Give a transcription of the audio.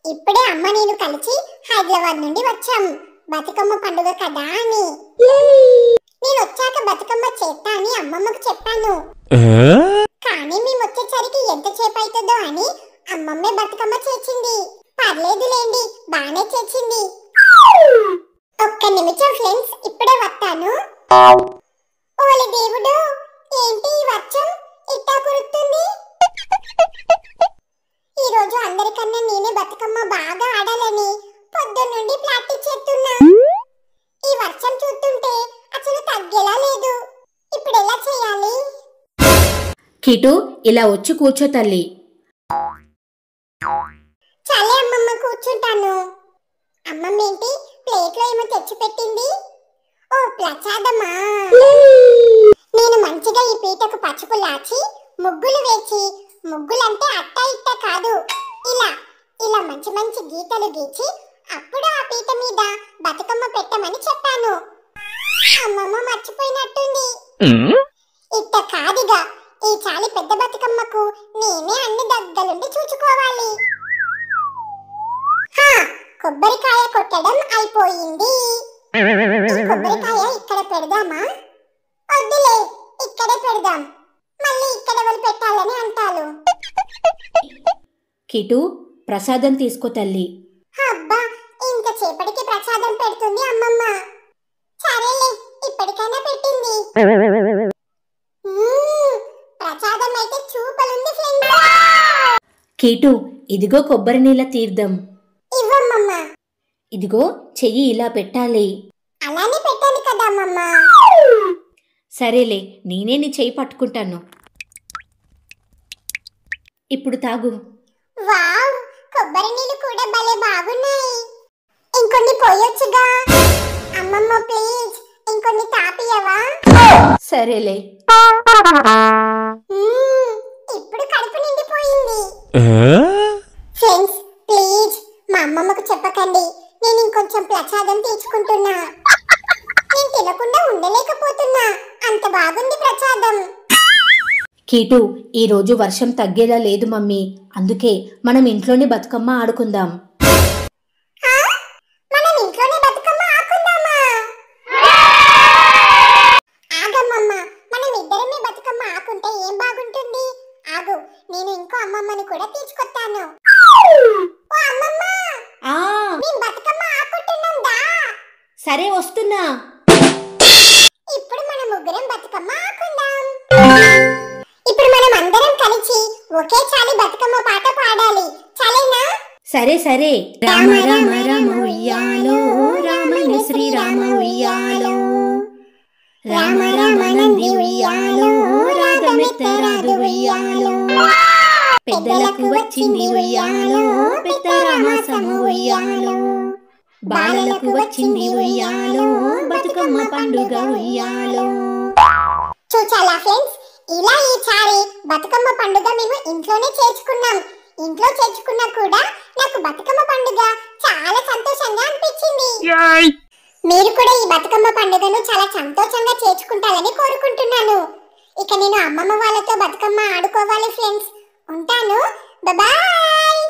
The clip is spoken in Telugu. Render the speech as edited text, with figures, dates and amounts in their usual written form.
ఇప్పుడే అమ్మ నేను కలిసి హైదరాబాద్ నుండి వచ్చాం బతుకమ్మ పండుగ కదా అని. నేను వచ్చాక బతుకమ్మ చేస్తా అని అమ్మమ్మకు చెప్పాను. కానీ మేము వచ్చేసరికి ఎంతసేపు అవుతుందో అని అమ్మమ్మే బతుకమ్మ చేసింది. పర్లేదులేండి, బానే చేసింది. ఒక్క నిమిషం ఫ్రెండ్స్, ఇప్పుడే వస్తాను. ఓలి దేవుడు, ఏంటి ఈ వర్షం ఇట్టా కురుతుంది? ఈ రోజు అందరికన్నా నేనే బతుకమ్మ బాగా ఆడాలని పొద్దున్న నుండి ప్రాక్టీస్ చేస్తున్నా. ఈ వర్షం చూస్తుంటే అసలు తగ్గేలా లేదు. ఇప్పుడు ఎలా చేయాలి? కిటు, ఇలా వచ్చి కూర్చో తల్లి. చాలే అమ్మమ్మ, కూర్చుంటాను. అమ్మమ్మ ఏంటి ప్లేట్లో ఏమో తెచ్చిపెట్టింది? ఓ ప్రసాదమా. నేను మంచిగా ఈ పీటకు పసుపు లాచి ముగ్గులు వేసి, ముగ్గులంటే అట్ట ఇట్ట కాదు, ఇలా ఇలా మంచి మంచి గీతలు గీచి అప్పుడు ఆ పీట మీద బతుకమ్మ పెట్టమని చెప్పాను. అమ్మమ్మ మర్చిపోయినట్టుంది. ఇట్ట కాదుగా, ఈ చాలి పెద్ద బతుకమ్మకు నేనే అన్ని దగ్గరుండి చూసుకోవాలి. కొబ్బరికాయ కొట్టడం అయిపోయింది. ఈ కొబ్బరికాయ ఇక్కడ పెడదామా? వద్దులే, ఇక్కడే పెడదాం. మళ్ళీ ఇక్కడ ఎవరు పెట్టాలని అంటారు. కిటు, ప్రసాదం తీసుకో తల్లి. అబ్బా, ఇంతసేపటికి ప్రసాదం పెడుతుంది అమ్మమ్మ. సరేలే, ఇప్పటికైనా పెట్టింది. ప్రసాదం అయితే చూపలుంది ఫ్రెండ్స్. కిటు, ఇదిగో కొబ్బరి నీళ్ళ తీర్థం. ఇవ్వమ్మమ్మ. ఇదిగో, చెయ్యి ఇలా పెట్టాలి. అలానే పెట్టాను కదా అమ్మమ్మ. సరేలే, నేనే నీ చెయ్యి పట్టుకుంటాను. ఇప్పుడు తాగు. వావ్, కొబ్బరి నీళ్ళు కూడా భలే బాగున్నాయి. ఇంకొన్ని పోయొచ్చుగా అమ్మమ్మ, ప్లీజ్ ఇంకొన్ని తాపియవా? సరేలే. ఇప్పుడు కడుపు నిండిపోయింది. ఫ్రెండ్స్ ప్లీజ్ మా అమ్మమ్మకు చెప్పకండి, నేను ఇంకొంచెం ప్రసాదం తీసుకుంటున్నా. నేను తినకుండా ఉండలేకపోతున్నా, అంత బాగుంది ప్రసాదం. కీటు, ఈ రోజు వర్షం తగ్గేలా లేదు మమ్మీ, అందుకే మనం ఇంట్లోనే బతుకమ్మ ఆడుకుందాం. మనం ఇంట్లోనే బతుకమ్మ ఆడుకుందామా? ఆగమ్మమ్మ, మనం ఇద్దరమే బతుకమ్మ ఆడుకుంటే ఏం బాగుంటుంది. ఆగు, నేను ఇంకో అమ్మమ్మని కూడా తీసుకొస్తాను. ఓ అమ్మమ్మ, మేము బతుకమ్మ ఆడుకుంటున్నాం దా. సరే, వస్తున్నా. ఇప్పుడు మనం ముగ్గురం బతుకమ్మ ఆడుకుందాం. ఇప్పుడు మనం అందరం కలిసి ఒకేసారి బతుకమ్మ పాట పాడాలి, సరేనా? సరే సరే. రామ రామ రామ ఉయ్యాలో, రామన శ్రీరామ ఉయ్యాలో, రామ రామ నంది ఉయ్యాలో, రాగమెత్తరాదు ఉయ్యాలో, పెద్దలకు వచ్చింది ఉయ్యాలో, పెద్ద రామాసము ఉయ్యాలో, బాలలకు వచ్చింది ఉయ్యాలో, బతుకమ్మ పండుగ ఉయ్యాలో. చూచాలా ఫ్రెండ్స్, ఇలా ఈసారి బతుకమ్మ పండుగ మేము ఇంట్లోనే చేసుకున్నాం. ఇంట్లో చేసుకున్నా కూడా నాకు బతుకమ్మ పండుగ చాలా సంతోషంగా అనిపించింది. మీరు కూడా ఈ బతుకమ్మ పండుగను చాలా సంతోషంగా చేసుకుంటారని కోరుకుంటున్నాను. ఇక నేను అమ్మమ్మ వాళ్ళతో బతుకమ్మ ఆడుకోవాలి ఫ్రెండ్స్. ఉంటాను, బాయ్.